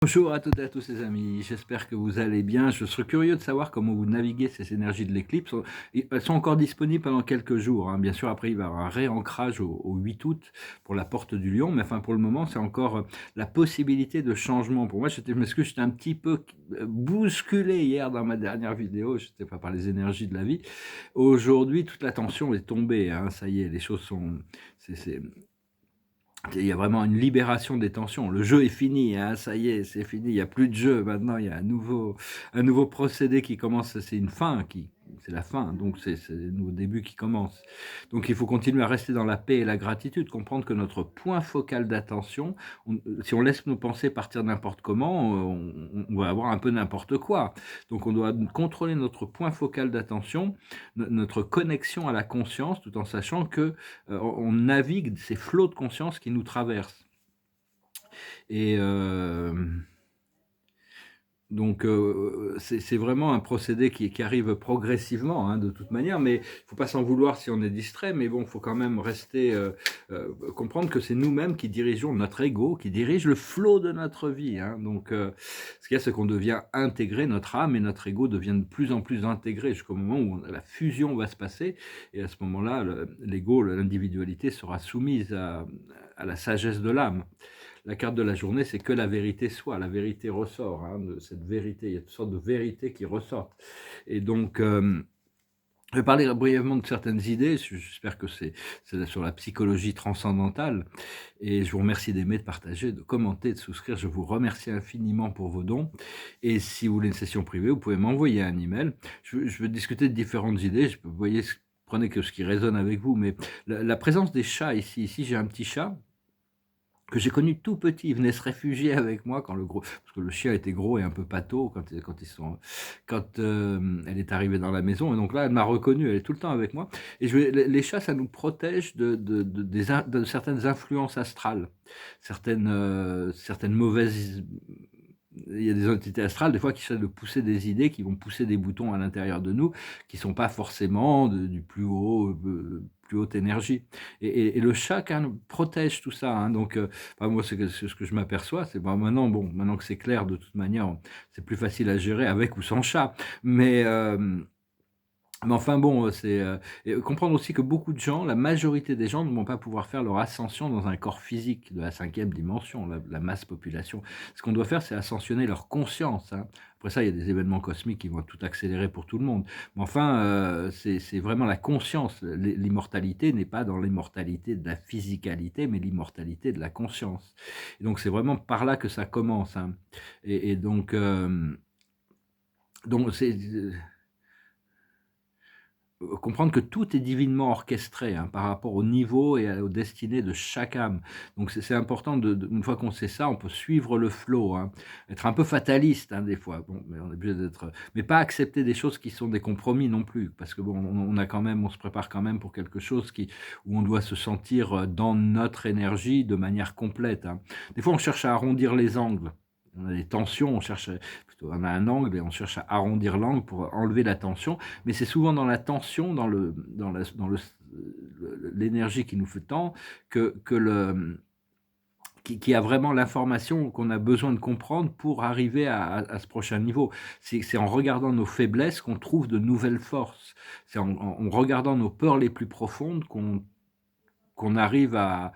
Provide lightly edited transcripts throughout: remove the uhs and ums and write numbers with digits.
Bonjour à toutes et à tous les amis, j'espère que vous allez bien. Je serais curieux de savoir comment vous naviguez ces énergies de l'éclipse. Elles sont encore disponibles pendant quelques jours, hein. Bien sûr, après il va y avoir un réancrage au 8 août pour la porte du Lion, mais enfin pour le moment c'est encore la possibilité de changement. Pour moi, je m'excuse, j'étais un petit peu bousculé hier dans ma dernière vidéo, je n'étais pas par les énergies de la vie. Aujourd'hui, toute la tension est tombée, hein. Ça y est, les choses sont... Il y a vraiment une libération des tensions. Le jeu est fini, hein, ça y est, c'est fini. Il n'y a plus de jeu. Maintenant, il y a un nouveau procédé qui commence. C'est la fin. Donc, c'est le nouveau début qui commence. Donc, il faut continuer à rester dans la paix et la gratitude, comprendre que notre point focal d'attention, si on laisse nos pensées partir n'importe comment, on va avoir un peu n'importe quoi. Donc, on doit contrôler notre point focal d'attention, notre connexion à la conscience, tout en sachant que on navigue ces flots de conscience qui nous traversent. Et donc, c'est vraiment un procédé qui arrive progressivement, hein, de toute manière, mais il ne faut pas s'en vouloir si on est distrait, mais bon, il faut quand même rester, comprendre que c'est nous-mêmes qui dirigeons notre ego, qui dirige le flot de notre vie, hein. Donc, ce qu'il y a, c'est qu'on devient intégré, notre âme et notre ego deviennent de plus en plus intégrés jusqu'au moment où la fusion va se passer, et à ce moment-là, l'ego, l'individualité sera soumise à la sagesse de l'âme. La carte de la journée, c'est que la vérité soit, la vérité ressort, hein, de cette vérité, il y a toutes sortes de vérités qui ressortent. Et donc, je vais parler brièvement de certaines idées, j'espère que c'est sur la psychologie transcendantale, et je vous remercie d'aimer, de partager, de commenter, de souscrire, je vous remercie infiniment pour vos dons, et si vous voulez une session privée, vous pouvez m'envoyer un email, je vais discuter de différentes idées, vous voyez, prenez que ce qui résonne avec vous, mais la présence des chats ici j'ai un petit chat, que j'ai connu tout petit, il venait se réfugier avec moi quand parce que le chien était gros et un peu pâteau quand elle est arrivée dans la maison, et donc là elle m'a reconnu, elle est tout le temps avec moi. Et les chats, ça nous protège de certaines influences astrales, certaines mauvaises. Il y a des entités astrales, des fois, qui essaient de pousser des idées, qui vont pousser des boutons à l'intérieur de nous, qui sont pas forcément du plus haute énergie. Et le chat quand même protège tout ça, hein. Donc, moi, c'est ce que je m'aperçois. C'est maintenant que c'est clair, de toute manière, c'est plus facile à gérer avec ou sans chat. Mais enfin bon, et comprendre aussi que beaucoup de gens, la majorité des gens ne vont pas pouvoir faire leur ascension dans un corps physique de la 5e dimension, la masse population. Ce qu'on doit faire, c'est ascensionner leur conscience, hein. Après ça, il y a des événements cosmiques qui vont tout accélérer pour tout le monde. Mais enfin, c'est vraiment la conscience. L'immortalité n'est pas dans l'immortalité de la physicalité, mais l'immortalité de la conscience. Et donc, c'est vraiment par là que ça commence, hein. Et donc c'est comprendre que tout est divinement orchestré, hein, par rapport au niveau et aux destinées de chaque âme. Donc c'est important une fois qu'on sait ça, on peut suivre le flow, hein, être un peu fataliste, hein, des fois. Bon, mais on est obligé d'être, mais pas accepter des choses qui sont des compromis non plus, parce que bon, on se prépare quand même pour quelque chose où on doit se sentir dans notre énergie de manière complète, hein. Des fois, on cherche à arrondir les angles. On a des tensions, on a un angle et on cherche à arrondir l'angle pour enlever la tension, mais c'est souvent dans la tension, l'énergie qui nous fait tant, qui a vraiment l'information qu'on a besoin de comprendre pour arriver à ce prochain niveau. C'est en regardant nos faiblesses qu'on trouve de nouvelles forces. C'est en regardant nos peurs les plus profondes qu'on arrive à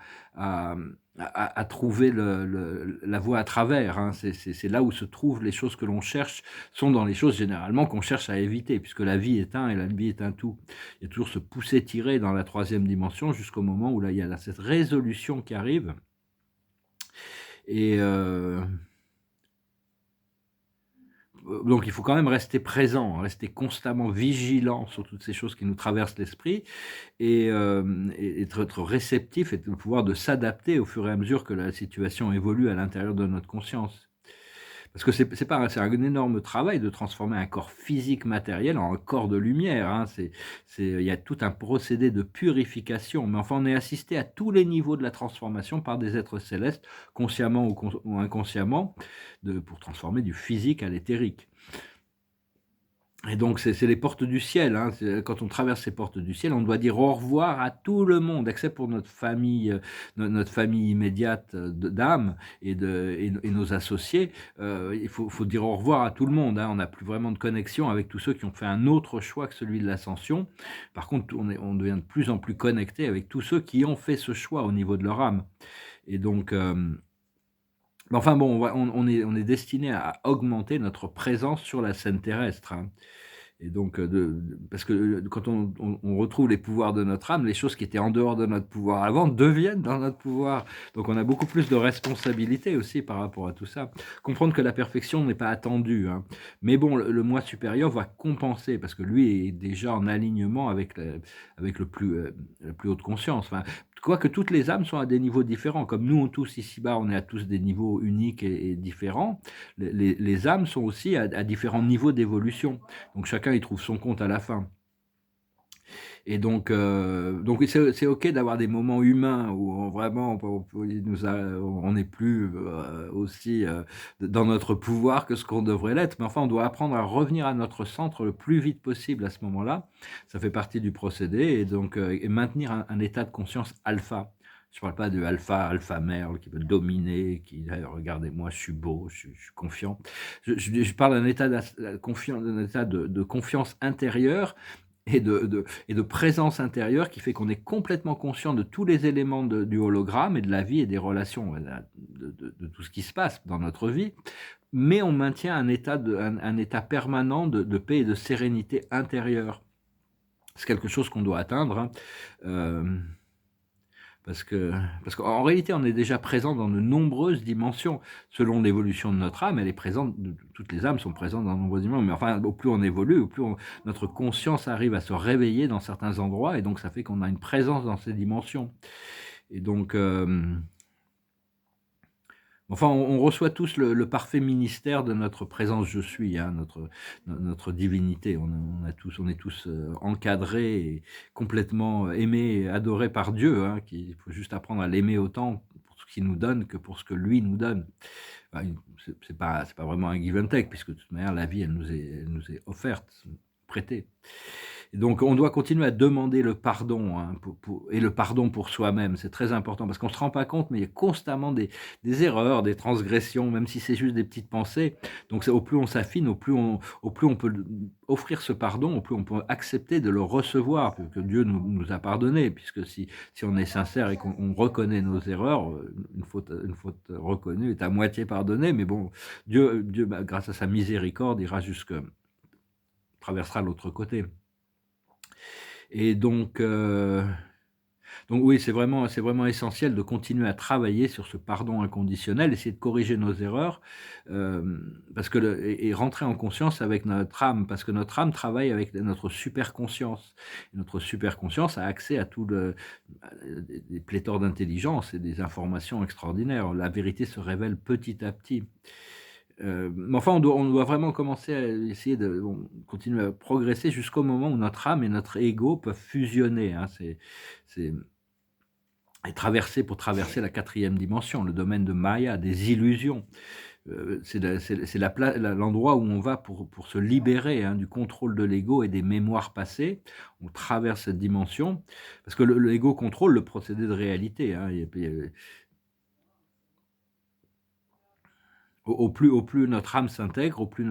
trouver la voie à travers, hein. C'est là où se trouvent les choses que l'on cherche, sont dans les choses généralement qu'on cherche à éviter, puisque la vie est un et la vie est un tout. Il y a toujours ce pousser-tirer dans la 3e dimension jusqu'au moment où là, il y a cette résolution qui arrive. Et donc il faut quand même rester présent, rester constamment vigilant sur toutes ces choses qui nous traversent l'esprit, et être réceptif et le pouvoir de s'adapter au fur et à mesure que la situation évolue à l'intérieur de notre conscience. Parce que c'est un énorme travail de transformer un corps physique matériel en un corps de lumière, hein. Il y a tout un procédé de purification, mais enfin on est assisté à tous les niveaux de la transformation par des êtres célestes, consciemment ou inconsciemment, pour transformer du physique à l'éthérique. Et donc c'est les portes du ciel, hein. Quand on traverse ces portes du ciel, on doit dire au revoir à tout le monde, except pour notre famille, notre famille immédiate, d'âme et nos associés. Il faut dire au revoir à tout le monde, hein. On n'a plus vraiment de connexion avec tous ceux qui ont fait un autre choix que celui de l'ascension. Par contre, on devient de plus en plus connecté avec tous ceux qui ont fait ce choix au niveau de leur âme. Et donc, mais enfin bon, on est destiné à augmenter notre présence sur la scène terrestre, hein. Et donc, parce que quand on retrouve les pouvoirs de notre âme, les choses qui étaient en dehors de notre pouvoir avant deviennent dans notre pouvoir. Donc on a beaucoup plus de responsabilités aussi par rapport à tout ça. Comprendre que la perfection n'est pas attendue, hein. Mais bon, le moi supérieur va compenser parce que lui est déjà en alignement avec la plus haute conscience. Enfin, quoique toutes les âmes sont à des niveaux différents. Comme nous, tous ici-bas, on est à tous des niveaux uniques et différents, les âmes sont aussi à différents niveaux d'évolution. Donc chacun y trouve son compte à la fin. Et donc c'est OK d'avoir des moments humains où vraiment on n'est plus aussi dans notre pouvoir que ce qu'on devrait l'être. Mais enfin, on doit apprendre à revenir à notre centre le plus vite possible à ce moment-là. Ça fait partie du procédé et donc et maintenir un état de conscience alpha. Je ne parle pas de alpha male qui veut dominer, qui regardez-moi, je suis beau, je suis confiant. Je parle d'un état de confiance intérieure et de présence intérieure qui fait qu'on est complètement conscient de tous les éléments du hologramme et de la vie et des relations, de tout ce qui se passe dans notre vie, mais on maintient un état permanent de paix et de sérénité intérieure. C'est quelque chose qu'on doit atteindre, hein. Euh, parce qu'en réalité, on est déjà présent dans de nombreuses dimensions. Selon l'évolution de notre âme, elle est présente, toutes les âmes sont présentes dans de nombreuses dimensions. Mais enfin, au plus on évolue, notre conscience arrive à se réveiller dans certains endroits, et donc ça fait qu'on a une présence dans ces dimensions. Et donc, enfin, on reçoit tous le parfait ministère de notre présence je suis, hein, notre divinité. On est tous encadrés et complètement aimés et adorés par Dieu, hein, il faut juste apprendre à l'aimer autant pour ce qu'il nous donne que pour ce que lui nous donne. Enfin, c'est pas vraiment un give and take, puisque de toute manière, la vie, elle nous est offerte, prêtée. Et donc, on doit continuer à demander le pardon, hein, et le pardon pour soi-même. C'est très important parce qu'on ne se rend pas compte, mais il y a constamment des erreurs, des transgressions, même si c'est juste des petites pensées. Donc, au plus on s'affine, au plus on peut offrir ce pardon, au plus on peut accepter de le recevoir, que Dieu nous a pardonné, puisque si on est sincère et qu'on reconnaît nos erreurs, une faute reconnue est à moitié pardonnée, mais bon, Dieu grâce à sa miséricorde, traversera l'autre côté. Et donc oui, c'est vraiment essentiel de continuer à travailler sur ce pardon inconditionnel, essayer de corriger nos erreurs, parce que et rentrer en conscience avec notre âme, parce que notre âme travaille avec notre superconscience. Et notre superconscience a accès à des pléthores d'intelligence et des informations extraordinaires. La vérité se révèle petit à petit. Mais enfin, on doit vraiment commencer à essayer de continuer à progresser jusqu'au moment où notre âme et notre ego peuvent fusionner, hein. Et pour traverser la quatrième dimension, le domaine de Maya, des illusions. C'est l'endroit où on va pour se libérer, hein, du contrôle de l'ego et des mémoires passées. On traverse cette dimension, parce que l'ego contrôle le procédé de réalité, hein. Au plus notre âme s'intègre, au plus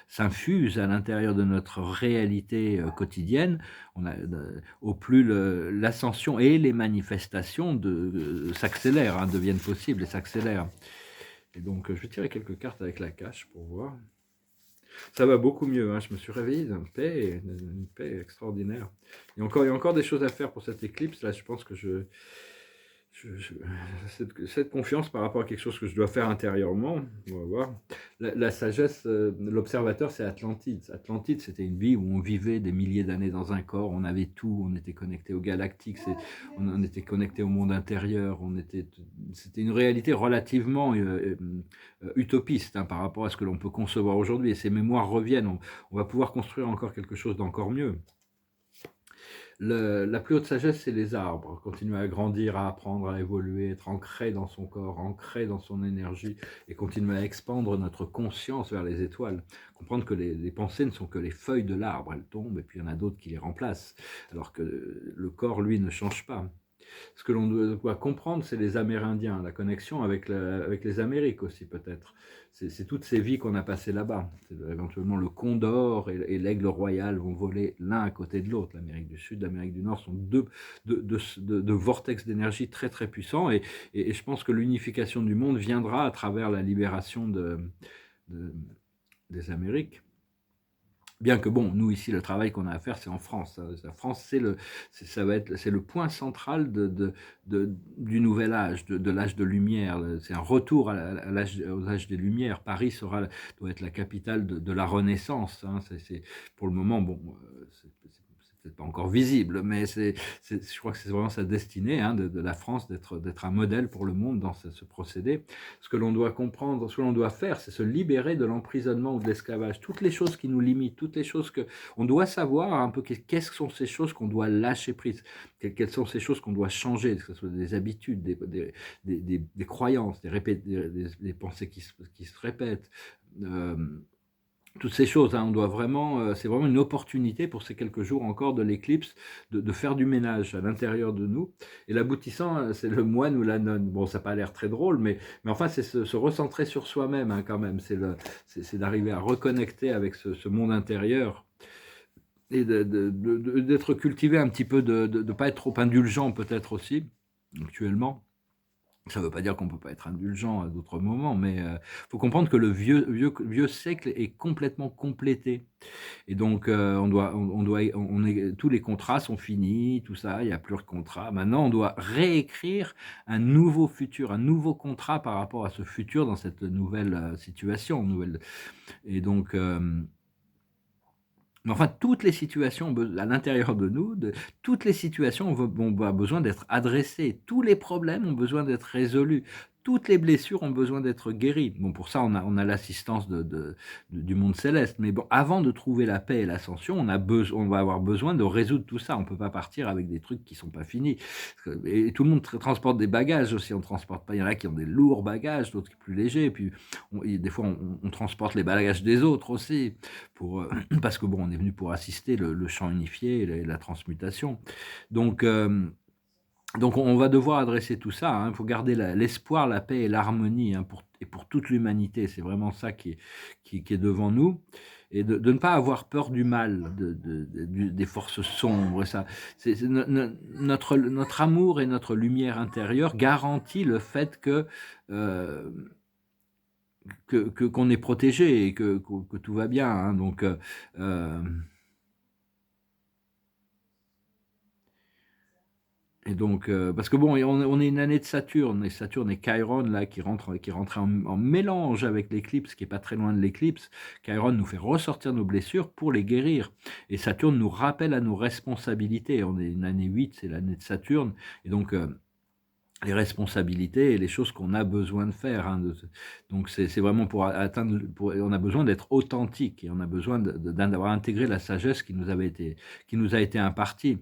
s'infuse à l'intérieur de notre réalité quotidienne, au plus l'ascension et les manifestations s'accélèrent, hein, deviennent possibles et s'accélèrent. Et donc, je vais tirer quelques cartes avec la cache pour voir. Ça va beaucoup mieux, hein. Je me suis réveillé d'une paix extraordinaire. Il y a encore des choses à faire pour cette éclipse. Là, je pense que cette confiance par rapport à quelque chose que je dois faire intérieurement, on va voir. La sagesse, l'observateur, c'est Atlantide. Atlantide, c'était une vie où on vivait des milliers d'années dans un corps, on avait tout, on était connecté au galactique, on était connecté au monde intérieur, c'était une réalité relativement utopiste, hein, par rapport à ce que l'on peut concevoir aujourd'hui. Et ces mémoires reviennent, on va pouvoir construire encore quelque chose d'encore mieux. La plus haute sagesse, c'est les arbres. Continuer à grandir, à apprendre, à évoluer, être ancré dans son corps, ancré dans son énergie, et continuer à expandre notre conscience vers les étoiles. Comprendre que les pensées ne sont que les feuilles de l'arbre, elles tombent, et puis il y en a d'autres qui les remplacent, alors que le corps, lui, ne change pas. Ce que l'on doit comprendre, c'est les Amérindiens, la connexion avec les Amériques aussi peut-être. C'est toutes ces vies qu'on a passées là-bas. Éventuellement le condor et l'aigle royal vont voler l'un à côté de l'autre. L'Amérique du Sud, l'Amérique du Nord sont deux vortex d'énergie très très puissants, et je pense que l'unification du monde viendra à travers la libération de- des Amériques. Bien que bon, nous ici, le travail qu'on a à faire, c'est en France. La France, c'est le point central du nouvel âge, de l'âge de lumière. C'est un retour aux âges des Lumières. Paris doit être la capitale de la Renaissance, hein. Pour le moment, bon, c'est peut-être pas encore visible, mais je crois que c'est vraiment sa destinée, hein, de la France d'être un modèle pour le monde dans ce procédé. Ce que l'on doit comprendre, ce que l'on doit faire, c'est se libérer de l'emprisonnement ou de l'esclavage. Toutes les choses qui nous limitent, toutes les choses on doit savoir un peu quelles sont ces choses qu'on doit lâcher prise, quelles sont ces choses qu'on doit changer, que ce soit des habitudes, des croyances, des pensées qui se répètent. Euh, Toutes ces choses, hein, on doit vraiment, c'est vraiment une opportunité pour ces quelques jours encore de l'éclipse de faire du ménage à l'intérieur de nous. Et l'aboutissant, c'est le moine ou la nonne. Bon, ça n'a pas l'air très drôle, mais enfin, c'est se recentrer sur soi-même, hein, quand même. C'est d'arriver à reconnecter avec ce monde intérieur et d'être cultivé un petit peu, de ne pas être trop indulgent peut-être aussi, actuellement. Ça ne veut pas dire qu'on ne peut pas être indulgent à d'autres moments, mais faut comprendre que le vieux siècle est complètement complété. Et donc, tous les contrats sont finis, tout ça, il n'y a plus de contrat. Maintenant, on doit réécrire un nouveau futur, un nouveau contrat par rapport à ce futur dans cette nouvelle situation. Et donc, mais enfin, toutes les situations à l'intérieur de nous, toutes les situations ont besoin d'être adressées. Tous les problèmes ont besoin d'être résolus. Toutes les blessures ont besoin d'être guéries. Bon, pour ça, on a l'assistance du monde céleste. Mais bon, avant de trouver la paix et l'ascension, on va avoir besoin de résoudre tout ça. On ne peut pas partir avec des trucs qui ne sont pas finis. Et tout le monde transporte des bagages aussi. On transporte pas. Il y en a qui ont des lourds bagages, d'autres qui sont plus légers. Et puis, des fois, on transporte les bagages des autres aussi. Parce que bon, on est venu pour assister le champ unifié et la transmutation. Donc, on va devoir adresser tout ça, hein. Il faut garder l'espoir, la paix et l'harmonie, hein, pour toute l'humanité. C'est vraiment ça qui est devant nous. Et de ne pas avoir peur du mal, des forces sombres. Ça, notre amour et notre lumière intérieure garantit le fait euh, qu'on est protégé et que tout va bien, hein. Donc, euh, et donc, parce que bon, on est une année de Saturne, et Saturne et Chiron, là, qui rentre en mélange avec l'éclipse, qui est pas très loin de l'éclipse. Chiron nous fait ressortir nos blessures pour les guérir. Et Saturne nous rappelle à nos responsabilités. On est une année 8, c'est l'année de Saturne. Et donc, les responsabilités et les choses qu'on a besoin de faire, hein, donc c'est vraiment pour atteindre, on a besoin d'être authentique, et on a besoin d'avoir intégré la sagesse qui nous a été impartie.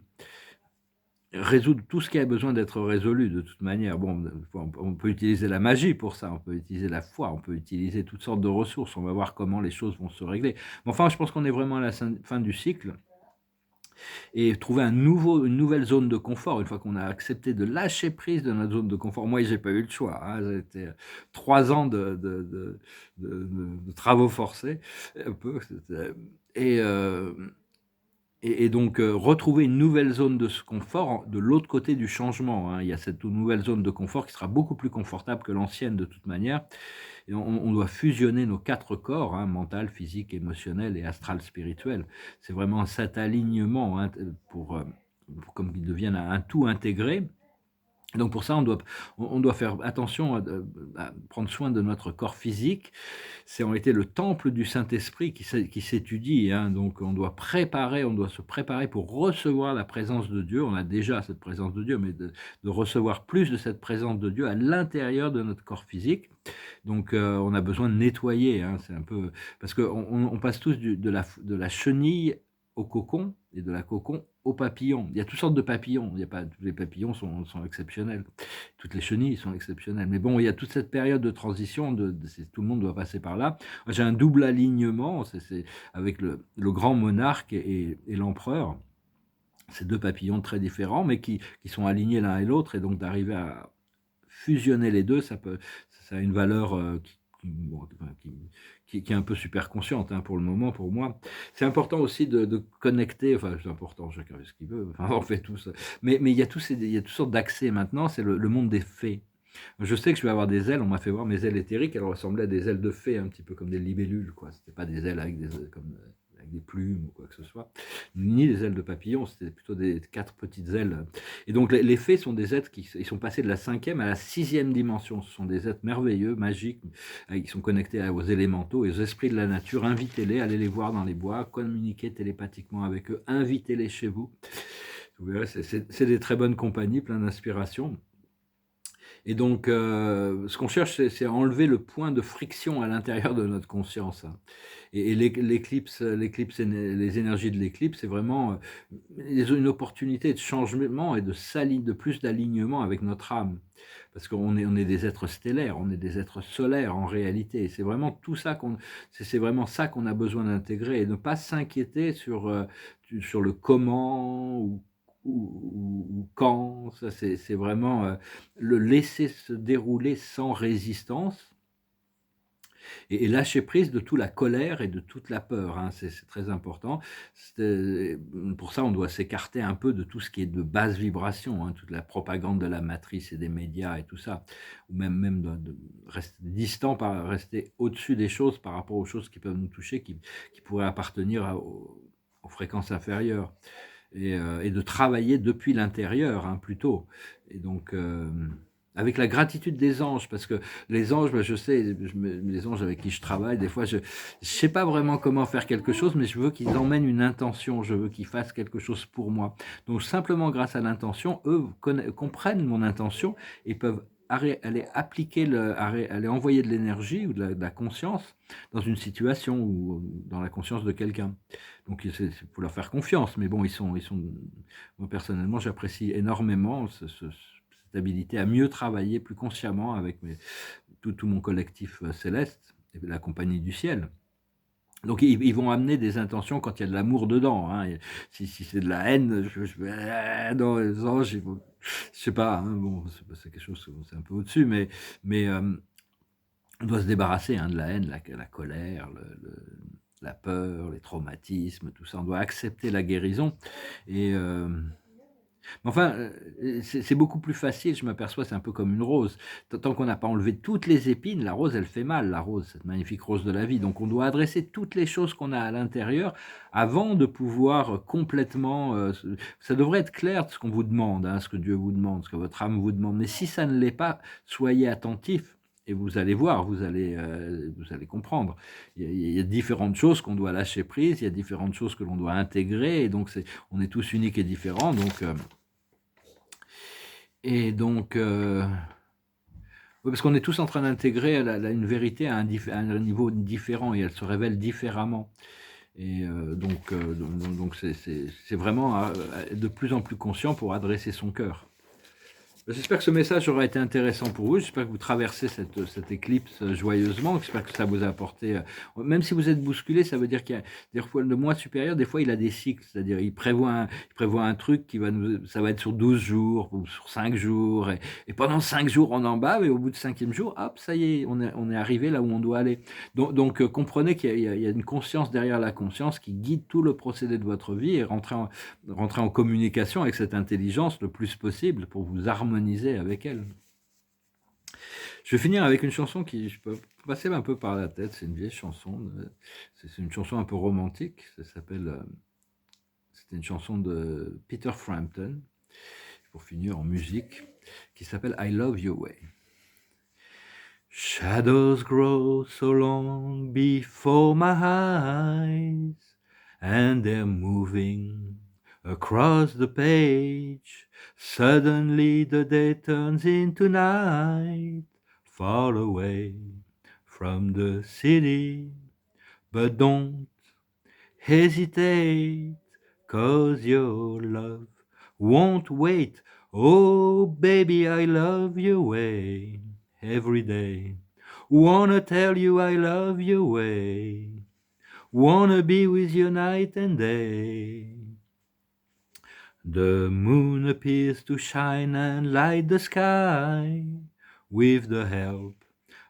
Résoudre tout ce qui a besoin d'être résolu de toute manière. Bon, on peut utiliser la magie pour ça, on peut utiliser la foi, on peut utiliser toutes sortes de ressources, on va voir comment les choses vont se régler. Mais enfin, je pense qu'on est vraiment à la fin du cycle, et trouver une nouvelle zone de confort, une fois qu'on a accepté de lâcher prise de notre zone de confort. Moi, j'ai pas eu le choix, hein. J'ai été 3 ans de travaux forcés, un peu, et, euh, et donc, retrouver une nouvelle zone de ce confort de l'autre côté du changement, hein. Il y a cette nouvelle zone de confort qui sera beaucoup plus confortable que l'ancienne de toute manière. Et on doit fusionner nos 4 corps, hein, mental, physique, émotionnel et astral spirituel. C'est vraiment cet alignement, hein, pour comme qu'ils deviennent un tout intégré. Donc pour ça, on doit faire attention à prendre soin de notre corps physique. C'est en réalité le temple du Saint-Esprit qui s'étudie, hein. Donc on doit se préparer pour recevoir la présence de Dieu. On a déjà cette présence de Dieu, mais de recevoir plus de cette présence de Dieu à l'intérieur de notre corps physique. Donc on a besoin de nettoyer, hein. C'est un peu parce qu'on passe tous de la chenille au cocon, et de la cocon aux papillons. Il y a toutes sortes de papillons. Il y a pas, tous les papillons sont exceptionnels. Toutes les chenilles sont exceptionnelles. Mais bon, il y a toute cette période de transition, tout le monde doit passer par là. Moi, j'ai un double alignement, c'est avec le grand monarque et l'empereur. Ces deux papillons très différents, mais qui sont alignés l'un et l'autre, et donc d'arriver à fusionner les deux, ça a une valeur bon, qui est un peu super consciente, hein, pour le moment, pour moi. C'est important aussi de connecter, enfin c'est important, chacun fait ce qu'il veut, enfin, on fait tous, mais il y a il y a toutes sortes d'accès maintenant, c'est le monde des fées. Je sais que je vais avoir des ailes, on m'a fait voir mes ailes éthériques, elles ressemblaient à des ailes de fées, un petit peu comme des libellules, quoi. C'était pas des ailes avec avec des plumes ou quoi que ce soit, ni des ailes de papillon, c'était plutôt des 4 petites ailes. Et donc les fées sont des êtres ils sont passés de la 5e à la 6e dimension. Ce sont des êtres merveilleux, magiques, ils sont connectés aux élémentaux et aux esprits de la nature. Invitez-les, allez les voir dans les bois, communiquez télépathiquement avec eux, invitez-les chez vous. Vous verrez, c'est des très bonnes compagnies, plein d'inspiration. Et donc, ce qu'on cherche, c'est à enlever le point de friction à l'intérieur de notre conscience, hein. Et l'éclipse, les énergies de l'éclipse, c'est vraiment une opportunité de changement et de plus d'alignement avec notre âme. Parce qu'on on est des êtres stellaires, on est des êtres solaires en réalité. Et c'est vraiment tout ça c'est vraiment ça qu'on a besoin d'intégrer et ne pas s'inquiéter sur le comment ou quand. Ça, c'est vraiment le laisser se dérouler sans résistance et lâcher prise de toute la colère et de toute la peur, hein, c'est très important. Pour ça, on doit s'écarter un peu de tout ce qui est de basse vibration, hein, toute la propagande de la matrice et des médias et tout ça, ou même de rester distant, rester au-dessus des choses par rapport aux choses qui peuvent nous toucher, qui pourraient appartenir aux fréquences inférieures. Et de travailler depuis l'intérieur, hein, plutôt. Et donc, avec la gratitude des anges, parce que les anges, ben, je sais, les anges avec qui je travaille, des fois, je sais pas vraiment comment faire quelque chose, mais je veux qu'ils emmènent une intention, je veux qu'ils fassent quelque chose pour moi. Donc, simplement grâce à l'intention, eux comprennent mon intention et peuvent aller appliquer, aller envoyer de l'énergie ou de la conscience dans une situation ou dans la conscience de quelqu'un. Donc pour leur faire confiance, mais bon, moi personnellement, j'apprécie énormément cette habilité à mieux travailler plus consciemment avec tout mon collectif céleste et la compagnie du ciel. Donc ils vont amener des intentions quand il y a de l'amour dedans, hein. Si c'est de la haine, non, les anges, je sais pas, hein, bon, c'est quelque chose, c'est un peu au-dessus, mais on doit se débarrasser, hein, de la haine, la colère, la peur, les traumatismes, tout ça. On doit accepter la guérison. Et mais enfin, c'est beaucoup plus facile, je m'aperçois, c'est un peu comme une rose. Tant qu'on n'a pas enlevé toutes les épines, la rose, elle fait mal, la rose, cette magnifique rose de la vie. Donc on doit adresser toutes les choses qu'on a à l'intérieur avant de pouvoir complètement... ça devrait être clair ce qu'on vous demande, hein, ce que Dieu vous demande, ce que votre âme vous demande. Mais si ça ne l'est pas, soyez attentifs. Et vous allez voir, vous allez comprendre. Il y a différentes choses qu'on doit lâcher prise, il y a différentes choses que l'on doit intégrer, et donc on est tous uniques et différents. Donc, oui, parce qu'on est tous en train d'intégrer une vérité à un niveau différent, et elle se révèle différemment. Et donc c'est vraiment de plus en plus conscient pour adresser son cœur. J'espère que ce message aura été intéressant pour vous. J'espère que vous traversez cette éclipse joyeusement. J'espère que ça vous a apporté... Même si vous êtes bousculé, ça veut dire qu'il y a des fois le mois supérieur, des fois il a des cycles. C'est-à-dire il prévoit un truc ça va être sur 12 jours ou sur 5 jours. Et pendant 5 jours, on en bat, et au bout de 5e jour, hop, ça y est, on est arrivé là où on doit aller. Donc comprenez qu'il y a une conscience derrière la conscience qui guide tout le procédé de votre vie, et rentrer en communication avec cette intelligence le plus possible pour vous harmoniser avec elle. Je vais finir avec une chanson qui je peux passer un peu par la tête. C'est une vieille chanson. C'est une chanson un peu romantique. C'était une chanson de Peter Frampton, pour finir en musique, qui s'appelle I Love Your Way. Shadows grow so long before my eyes, and they're moving across the page. Suddenly the day turns into night, far away from the city. But don't hesitate 'cause your love won't wait. Oh, baby, I love your way every day. Wanna tell you I love your way. Wanna be with you night and day. The moon appears to shine and light the sky with the help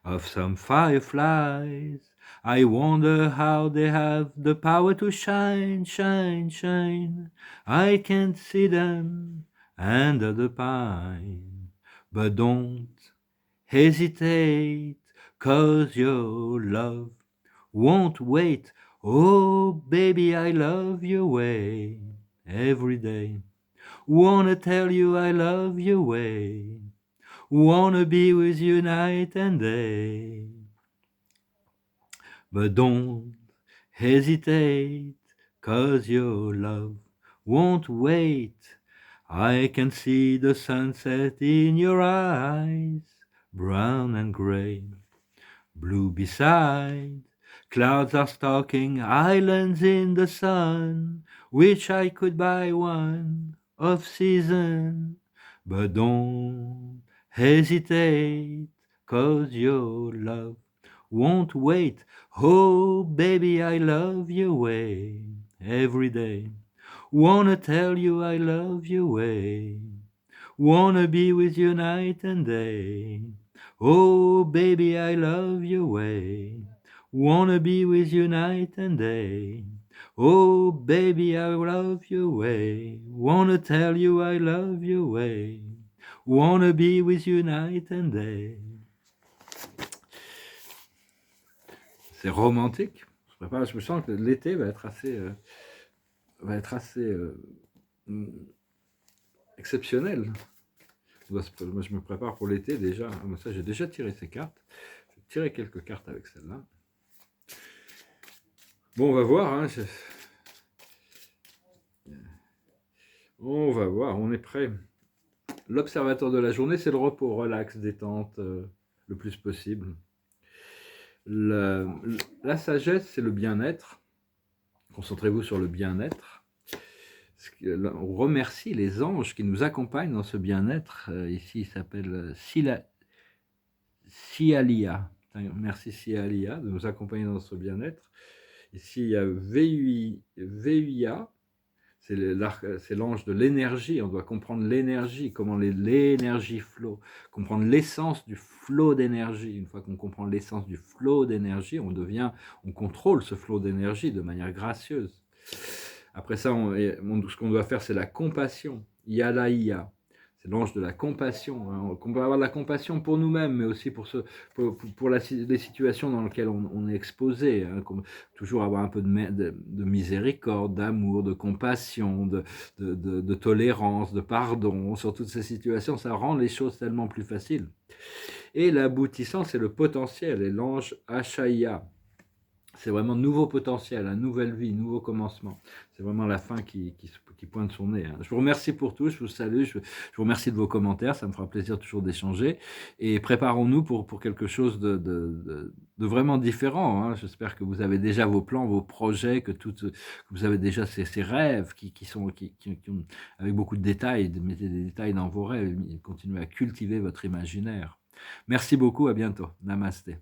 of some fireflies. I wonder how they have the power to shine, shine, shine. I can't see them under the pine, but don't hesitate, 'cause your love won't wait. Oh, baby, I love your way every day. Wanna tell you I love your way. Wanna be with you night and day. But don't hesitate, 'cause your love won't wait. I can see the sunset in your eyes, brown and gray, blue beside. Clouds are stalking islands in the sun. Wish I could buy one of season. But don't hesitate, 'cause your love won't wait. Oh, baby, I love your way every day. Wanna tell you I love your way. Wanna be with you night and day. Oh, baby, I love your way. Wanna be with you night and day. Oh, baby, I love your way. Wanna tell you I love your way. Wanna be with you night and day. C'est romantique. Je me sens que l'été va être assez exceptionnel. Moi, je me prépare pour l'été déjà. Ça, j'ai déjà tiré ces cartes. Je vais tirer quelques cartes avec celle-là. Bon, on va voir. Hein. On va voir, on est prêt. L'observateur de la journée, c'est le repos, relax, détente, le plus possible. La sagesse, c'est le bien-être. Concentrez-vous sur le bien-être. On remercie les anges qui nous accompagnent dans ce bien-être. Ici, il s'appelle Sialia. Merci Sialia de nous accompagner dans ce bien-être. Ici, il y a Veuia. C'est l'ange de l'énergie. On doit comprendre l'énergie, comment l'énergie flow, comprendre l'essence du flot d'énergie. Une fois qu'on comprend l'essence du flot d'énergie, on contrôle ce flot d'énergie de manière gracieuse. Après ça, ce qu'on doit faire, c'est la compassion. Yalaïa. C'est l'ange de la compassion. Hein. On peut avoir de la compassion pour nous-mêmes, mais aussi pour les situations dans lesquelles on est exposé. Hein. Toujours avoir un peu de miséricorde, d'amour, de compassion, de tolérance, de pardon. Sur toutes ces situations, ça rend les choses tellement plus faciles. Et l'aboutissant, c'est le potentiel. Et l'ange Ashaya. C'est vraiment nouveau potentiel, une nouvelle vie, nouveau commencement. C'est vraiment la fin qui pointe son nez. Hein. Je vous remercie pour tout, je vous salue, je vous remercie de vos commentaires, ça me fera plaisir toujours d'échanger. Et préparons-nous pour quelque chose de vraiment différent. Hein. J'espère que vous avez déjà vos plans, vos projets, que vous avez déjà ces rêves qui sont avec beaucoup de détails. Mettez des détails dans vos rêves, continuez à cultiver votre imaginaire. Merci beaucoup, à bientôt. Namasté.